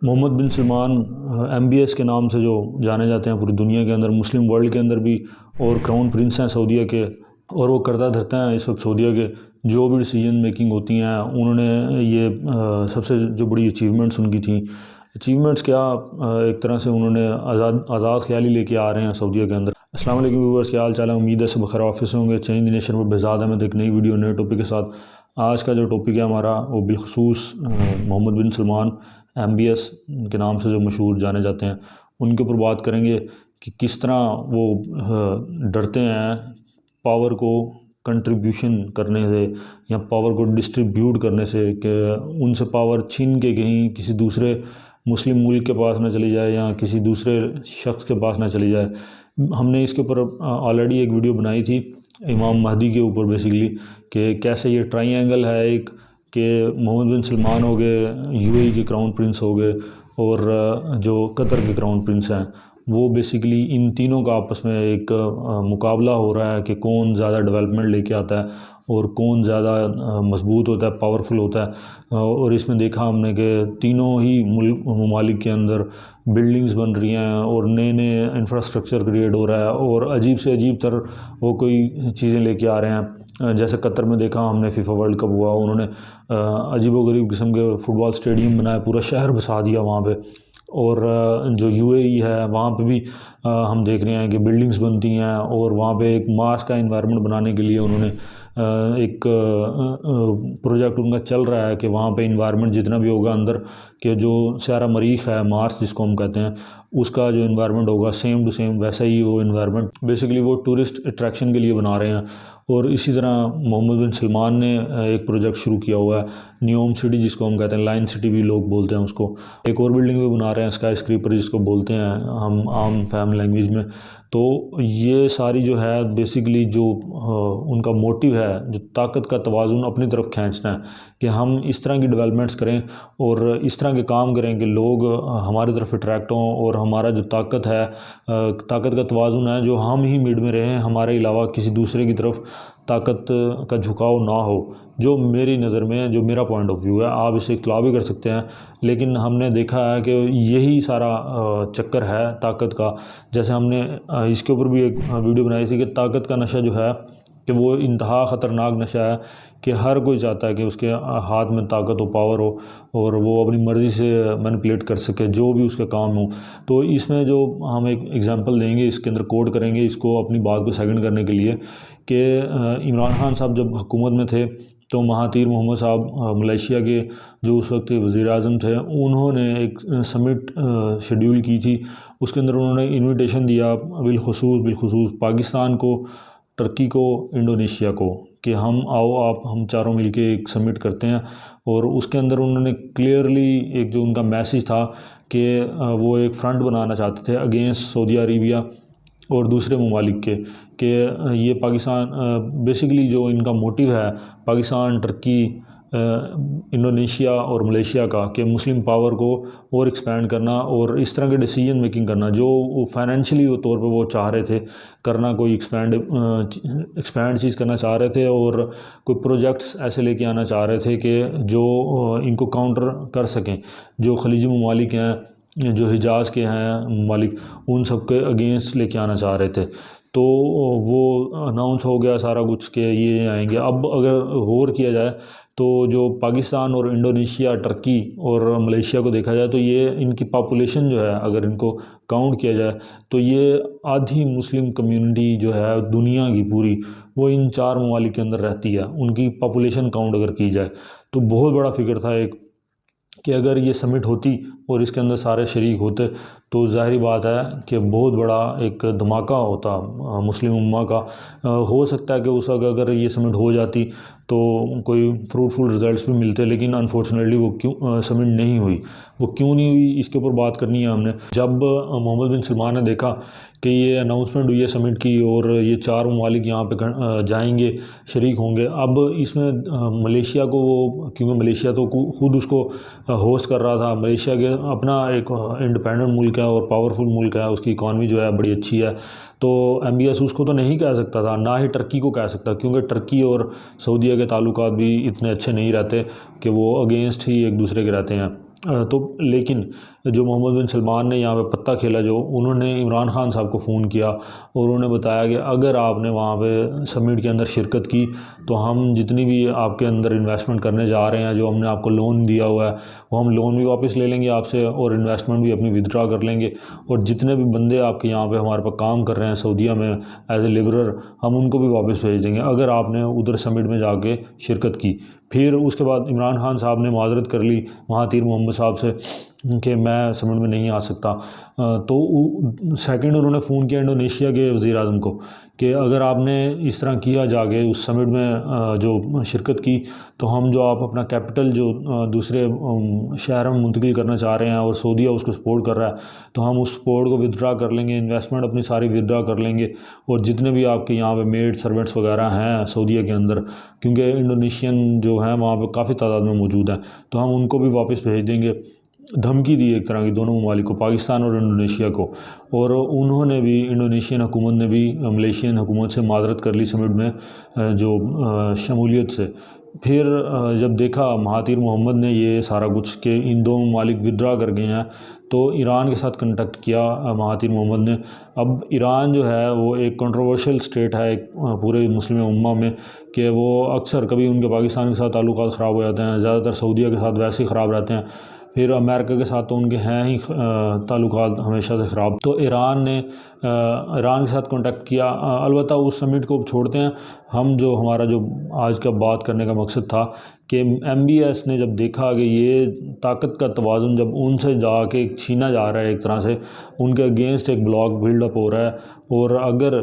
मोहम्मद बिन Salman MBS के नाम से जो जाने जाते हैं पूरी दुनिया के अंदर, मुस्लिम वर्ल्ड के अंदर भी, और क्राउन प्रिंस हैं सऊदीया के, और वो करता धरता हैं इस वक्त सऊदीया के जो भी डिसीजन मेकिंग होती हैं। उन्होंने ये सबसे जो बड़ी अचीवमेंट्स उनकी थी, अचीवमेंट्स क्या, एक तरह से उन्होंने आज़ाद ख्याली लेके आ रहे हैं सऊदीया के अंदर। अस्सलाम वालेकुम व्यूअर्स, क्या हाल चाल है? उम्मीद है सब खैर ऑफिस होंगे। चेंज द नेशन पर बेहजाद अहमद, एक नई वीडियो नए टॉपिक के साथ। आज का जो टॉपिक है हमारा वो बिलखसूस मोहम्मद बिन सलमान MBS के नाम से जो मशहूर जाने जाते हैं, उनके ऊपर बात करेंगे कि किस तरह वो डरते हैं पावर को कंट्रीब्यूशन करने से या पावर को डिस्ट्रीब्यूट करने से, कि उनसे पावर छीन के कहीं किसी दूसरे मुस्लिम मुल्क के पास ना चली जाए या किसी दूसरे शख्स के पास ना चली जाए। हमने इसके ऊपर ऑलरेडी एक वीडियो बनाई थी इमाम महदी के ऊपर, बेसिकली कि कैसे ये ट्राइंगल है एक, कि मोहम्मद बिन सलमान हो गए, UAE के क्राउन प्रिंस हो गए, और जो कतर के क्राउन प्रिंस हैं, वो बेसिकली इन तीनों का आपस में एक मुकाबला हो रहा है कि कौन ज़्यादा डेवलपमेंट लेके आता है और कौन ज़्यादा मजबूत होता है, पावरफुल होता है। और इसमें देखा हमने कि तीनों ही ममालिक के अंदर बिल्डिंग्स बन रही हैं और नए नए इंफ्रास्ट्रक्चर क्रिएट हो रहा है, और अजीब से अजीब तर वो कोई चीज़ें लेके आ रहे हैं। जैसे कतर में देखा हमने, फीफा वर्ल्ड कप हुआ, उन्होंने अजीबोगरीब किस्म के फुटबॉल स्टेडियम बनाए, पूरा शहर बसा दिया वहाँ पे। और जो UAE है वहाँ पे भी हम देख रहे हैं कि बिल्डिंग्स बनती हैं, और वहाँ पे एक मास का इन्वायरमेंट बनाने के लिए उन्होंने एक प्रोजेक्ट उनका चल रहा है कि वहाँ पे इन्वायरमेंट जितना भी होगा अंदर के, जो सारा मरीख है, मार्स जिसको हम कहते हैं, उसका जो इन्वायरमेंट होगा सेम टू सेम वैसा ही वो इन्वायरमेंट बेसिकली वो टूरिस्ट अट्रैक्शन के लिए बना रहे हैं। और इसी तरह मोहम्मद बिन सलमान ने एक प्रोजेक्ट शुरू किया हुआ है, नियोम सिटी जिसको हम कहते हैं, लाइन सिटी भी लोग बोलते हैं उसको। एक और बिल्डिंग भी बना रहे हैं, स्काई स्क्रीपर जिसको बोलते हैं हम आम फैम लैंग्वेज में। तो ये सारी जो है बेसिकली जो उनका मोटिव है, जो ताकत का तवाज़ुन अपनी तरफ खींचना है, कि हम इस तरह की डेवलपमेंट्स करें और इस तरह के काम करें कि लोग हमारी तरफ अट्रैक्ट हों, और हमारा जो ताकत है, ताकत का तवाज़ुन है, जो हम ही मिड में रहें, हमारे अलावा किसी दूसरे की तरफ ताकत का झुकाव ना हो। जो मेरी नज़र में, जो मेरा पॉइंट ऑफ व्यू है, आप इसे इख्तलाफ भी कर सकते हैं, लेकिन हमने देखा है कि यही सारा चक्कर है ताकत का। जैसे हमने इसके ऊपर भी एक वीडियो बनाई थी कि ताकत का नशा जो है कि वो इंतहा ख़तरनाक नशा है, कि हर कोई चाहता है कि उसके हाथ में ताकत हो, पावर हो, और वो अपनी मर्ज़ी से मैनिपुलेट कर सके जो भी उसका काम हो। तो इसमें जो हम एक एग्जांपल देंगे, इसके अंदर कोड करेंगे इसको अपनी बात को सेकंड करने के लिए, कि इमरान खान साहब जब हुकूमत में थे तो महातीर मोहम्मद साहब मलेशिया के जो उस वक्त वज़ीर आज़म थे, उन्होंने एक समिट शेड्यूल की थी। उसके अंदर उन्होंने इन्विटेशन दिया बिलखुसूस पाकिस्तान को, टर्की को, इंडोनेशिया को, कि हम आओ, आप हम चारों मिलके एक समिट करते हैं। और उसके अंदर उन्होंने क्लियरली एक जो उनका मैसेज था कि वो एक फ्रंट बनाना चाहते थे अगेंस्ट सऊदी अरेबिया और दूसरे ममालिक के, कि ये पाकिस्तान बेसिकली जो इनका मोटिव है पाकिस्तान, टर्की, इंडोनेशिया और मलेशिया का, कि मुस्लिम पावर को और एक्सपेंड करना और इस तरह के डिसीजन मेकिंग करना जो वो फाइनेंशियली तौर पे वो चाह रहे थे करना, कोई एक्सपेंड चीज़ करना चाह रहे थे, और कोई प्रोजेक्ट्स ऐसे लेके आना चाह रहे थे कि जो इनको काउंटर कर सकें। जो खलीजी ममालिक हैं, जो हिजाज़ के हैं ममालिक, उन सब के अगेंस्ट लेके आना चाह रहे थे। तो वो अनाउंस हो गया सारा कुछ कि ये आएंगे। अब अगर गौर किया जाए तो जो पाकिस्तान और इंडोनेशिया, टर्की और मलेशिया को देखा जाए, तो ये इनकी पॉपुलेशन जो है, अगर इनको काउंट किया जाए, तो ये आधी मुस्लिम कम्युनिटी जो है दुनिया की पूरी, वो इन चार ममालिक के अंदर रहती है। उनकी पॉपुलेशन काउंट अगर की जाए तो बहुत बड़ा फिगर था एक, कि अगर ये समिट होती और इसके अंदर सारे शरीक होते तो ज़ाहिरी बात है कि बहुत बड़ा एक धमाका होता मुस्लिम उम्मा का। हो सकता है कि उस वक्त अगर ये समिट हो जाती तो कोई फ्रूटफुल रिजल्ट्स भी मिलते, लेकिन अनफॉर्चुनेटली वो क्यों समिट नहीं हुई। वो क्यों नहीं हुई, इसके ऊपर बात करनी है हमने। जब मोहम्मद बिन सलमान ने देखा कि ये अनाउंसमेंट हुई है समिट की और ये चार ममालिक यहाँ पे जाएंगे, शरीक होंगे, अब इसमें मलेशिया को वो, क्योंकि मलेशिया तो खुद उसको होस्ट कर रहा था, मलेशिया के अपना एक इंडिपेंडेंट मुल्क है और पावरफुल मुल्क है, उसकी इकॉनमी जो है बड़ी अच्छी है, तो MBS उसको तो नहीं कह सकता था, ना ही टर्की को कह सकता, क्योंकि टर्की और सऊदीया के ताल्लुकात भी इतने अच्छे नहीं रहते कि वो अगेंस्ट ही एक दूसरे के रहते हैं। तो लेकिन जो मोहम्मद बिन सलमान ने यहाँ पे पत्ता खेला, जो उन्होंने इमरान खान साहब को फ़ोन किया और उन्होंने बताया कि अगर आपने वहाँ पे समिट के अंदर शिरकत की तो हम जितनी भी आपके अंदर इन्वेस्टमेंट करने जा रहे हैं, जो हमने आपको लोन दिया हुआ है, वो हम लोन भी वापस ले लेंगे आपसे और इन्वेस्टमेंट भी अपनी विदड्रा कर लेंगे, और जितने भी बंदे आपके यहाँ पे हमारे पास काम कर रहे हैं सऊदीया में एज ए लेबरर, हम उनको भी वापस भेज देंगे अगर आपने उधर समिट में जाके शिरकत की। फिर उसके बाद इमरान खान साहब ने माजरत कर ली महातीर मोहम्मद साहब से कि मैं समिट में नहीं आ सकता। तो सेकंड उन्होंने फ़ोन किया इंडोनेशिया के वज़ीर आज़म को कि अगर आपने इस तरह किया जाके उस समिट में जो शिरकत की, तो हम जो आप अपना कैपिटल जो दूसरे शहर में मुंतकिल करना चाह रहे हैं और सऊदीया उसको सपोर्ट कर रहा है, तो हम उस सपोर्ट को विदड्रा कर लेंगे, इन्वेस्टमेंट अपनी सारी विदड्रा कर लेंगे, और जितने भी आपके यहाँ पे मेड सर्वेंट्स वगैरह हैं सऊदीया के अंदर, क्योंकि इंडोनेशियन जो हैं वहाँ पे काफ़ी तादाद में मौजूद हैं, तो हम उनको भी वापस भेज देंगे। धमकी दी एक तरह की दोनों ममालिक को, पाकिस्तान और इंडोनेशिया को। और उन्होंने भी, इंडोनेशियन हुकूमत ने भी मलेशियन हुकूमत से माजरत कर ली समिट में जो शमूलियत से। फिर जब देखा महातीर मोहम्मद ने ये सारा कुछ कि इन दो ममालिक विदड्रा कर गए हैं, तो ईरान के साथ कंटेक्ट किया महातीर मोहम्मद ने। अब ईरान जो है वो एक कंट्रोवर्शियल स्टेट है एक पूरे मुस्लिम उम्मा में, कि वो अक्सर कभी उनके पाकिस्तान के साथ ताल्लुकात ख़राब हो जाते हैं, ज़्यादातर सऊदीया के साथ वैसे ही ख़राब रहते हैं, फिर अमेरिका के साथ तो उनके हैं ही ताल्लुकात हमेशा से ख़राब। तो ईरान ने ईरान के साथ कांटेक्ट किया। अलबत्ता उस समिट को छोड़ते हैं, हम जो हमारा जो आज का बात करने का मकसद था कि MBS ने जब देखा कि ये ताकत का तवाज़ुन जब उनसे जाके छीना जा रहा है, एक तरह से उनके अगेंस्ट एक ब्लॉक बिल्डअप हो रहा है, और अगर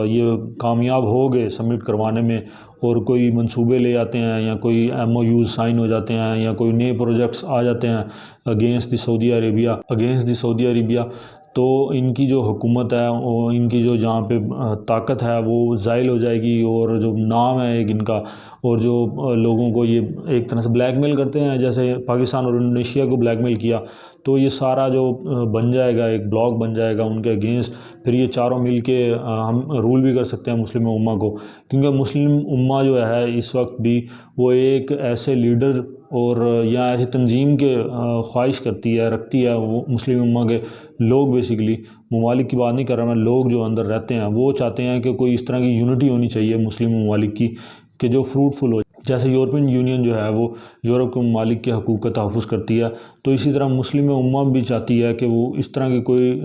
ये कामयाब हो गए समिट करवाने में और कोई मंसूबे ले आते हैं या कोई MOUs साइन हो जाते हैं या कोई नए प्रोजेक्ट्स आ जाते हैं अगेंस्ट द सऊदी अरेबिया, तो इनकी जो हुकूमत है वो, इनकी जो जहाँ पे ताकत है वो ज़ाइल हो जाएगी, और जो नाम है एक इनका, और जो लोगों को ये एक तरह से ब्लैकमेल करते हैं, जैसे पाकिस्तान और इंडोनेशिया को ब्लैकमेल किया, तो ये सारा जो बन जाएगा, एक ब्लॉक बन जाएगा उनके अगेंस्ट। फिर ये चारों मिल के हम रूल भी कर सकते हैं मुस्लिम उम्मा को, क्योंकि मुस्लिम उम्मा जो है इस वक्त भी वो एक ऐसे लीडर और या ऐसी तंजीम के ख्वाहिश रखती है वो मुस्लिम उम्मा के लोग, बेसिकली ममालिक की बात नहीं कर रहा मैं, लोग जो अंदर रहते हैं वो चाहते हैं कि कोई इस तरह की यूनिटी होनी चाहिए मुस्लिम ममालिक की कि जो फ्रूटफुल हो। जैसे यूरोपियन यूनियन जो है वो यूरोप के ममालिक के हकूक़ का तहफ़्फ़ुज़ करती है, तो इसी तरह मुस्लिम उम्मा भी चाहती है कि वो इस तरह की कोई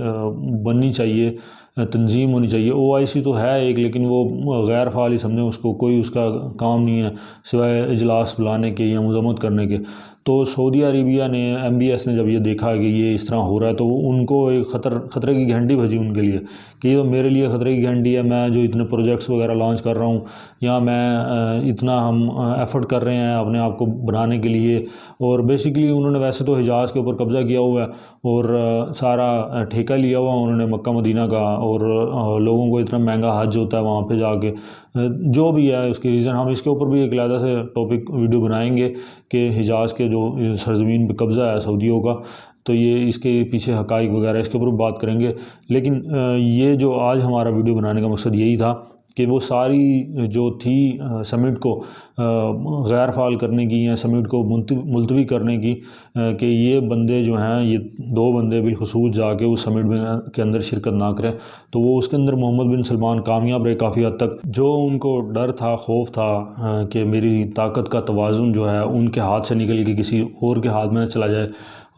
बननी चाहिए, तंजीम होनी चाहिए। OIC तो है एक, लेकिन वो गैर फ़ाल ही समझें उसको, कोई उसका काम नहीं है सिवाय इजलास बुलाने के या मज़म्मत करने के। तो सऊदी अरेबिया ने, MBS ने जब ये देखा कि ये इस तरह हो रहा है, तो उनको एक ख़तरे की घंटी बजी उनके लिए कि ये तो मेरे लिए ख़तरे की घंटी है, मैं जो इतने प्रोजेक्ट्स वगैरह लॉन्च कर रहा हूँ, या मैं इतना हम एफ़र्ट कर रहे हैं अपने आप को बनाने के लिए। और बेसिकली उन्होंने वैसे तो हिजाज़ के ऊपर कब्ज़ा किया हुआ है और सारा ठेका लिया हुआ उन्होंने मक्का मदीना का, और लोगों को इतना महंगा हज होता है वहाँ पे जाके, जो भी है उसकी रीज़न, हम इसके ऊपर भी एक अलग से टॉपिक वीडियो बनाएंगे कि हिजाज़ के जो सरज़मीन पे कब्ज़ा है सऊदियों का, तो ये इसके पीछे हक़ाइक़ वगैरह इसके ऊपर बात करेंगे। लेकिन ये जो आज हमारा वीडियो बनाने का मकसद यही था कि वो सारी जो थी समिट को गैर फ़ाल करने की या समिट को मुलतवी करने की, कि ये बंदे जो हैं, ये दो बंदे बिलखुसूस जाके उस समिट में के अंदर शिरकत ना करें, तो वो उसके अंदर मोहम्मद बिन सलमान कामयाब रहे काफ़ी हद तक। जो उनको डर था, खौफ था कि मेरी ताकत का तवाज़ुन जो है उनके हाथ से निकल के किसी और के हाथ में चला जाए,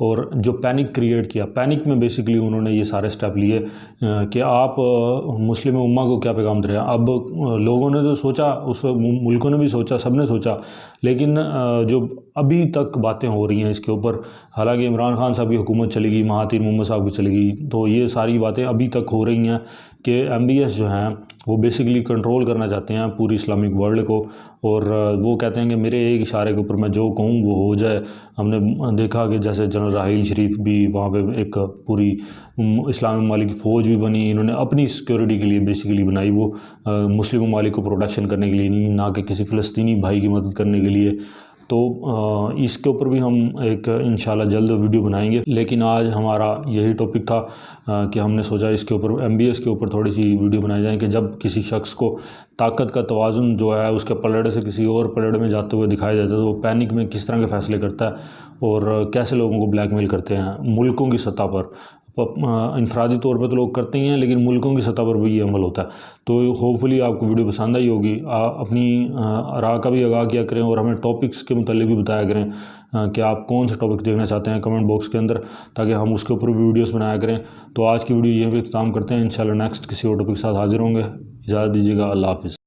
और जो पैनिक क्रिएट किया, पैनिक में बेसिकली उन्होंने ये सारे स्टेप लिए कि आप मुस्लिम उम्मा को क्या पैगाम दे रहे हैं। अब लोगों ने तो सोचा, उस मुल्कों ने भी सोचा, सब ने सोचा, लेकिन जो अभी तक बातें हो रही हैं इसके ऊपर, हालांकि इमरान खान साहब की हुकूमत चलेगी, महातीर मोहम्मद साहब की चलेगी, तो ये सारी बातें अभी तक हो रही हैं कि MBS जो हैं वो बेसिकली कंट्रोल करना चाहते हैं पूरी इस्लामिक वर्ल्ड को, और वो कहते हैं कि मेरे एक इशारे के ऊपर मैं जो कहूँ वो हो जाए। हमने देखा कि जैसे जनरल राहील शरीफ भी वहाँ पे एक पूरी इस्लामी ममालिक की फ़ौज भी बनी, इन्होंने अपनी सिक्योरिटी के लिए बेसिकली बनाई, वो मुस्लिम ममालिक को प्रोटेक्शन करने के लिए नहीं, ना कि किसी फ़लस्तीनी भाई की मदद करने के लिए। तो इसके ऊपर भी हम एक इंशाल्लाह जल्द वीडियो बनाएंगे। लेकिन आज हमारा यही टॉपिक था कि हमने सोचा इसके ऊपर MBS के ऊपर थोड़ी सी वीडियो बनाई जाए कि जब किसी शख्स को ताकत का तवाज़ुन जो है उसके पलड़े से किसी और पलड़े में जाते हुए दिखाया जाता है तो वो पैनिक में किस तरह के फ़ैसले करता है और कैसे लोगों को ब्लैकमेल करते हैं मुल्कों की सतह पर। इंफरादी तौर पे तो लोग करते ही हैं, लेकिन मुल्कों की सतह पर भी ये अमल होता है। तो होपफुली आपको वीडियो पसंद आई होगी। अपनी राय का भी आगाह किया करें और हमें टॉपिक्स के मुतालिक भी बताया करें कि आप कौन से टॉपिक देखना चाहते हैं कमेंट बॉक्स के अंदर, ताकि हम उसके ऊपर वीडियोस बनाया करें। तो आज की वीडियो यहीं पे इख्तिताम करते हैं। इंशाल्लाह नेक्स्ट किसी और टॉपिक के साथ हाजिर होंगे। इजाज़त दीजिएगा। अल्लाह हाफ़िज़।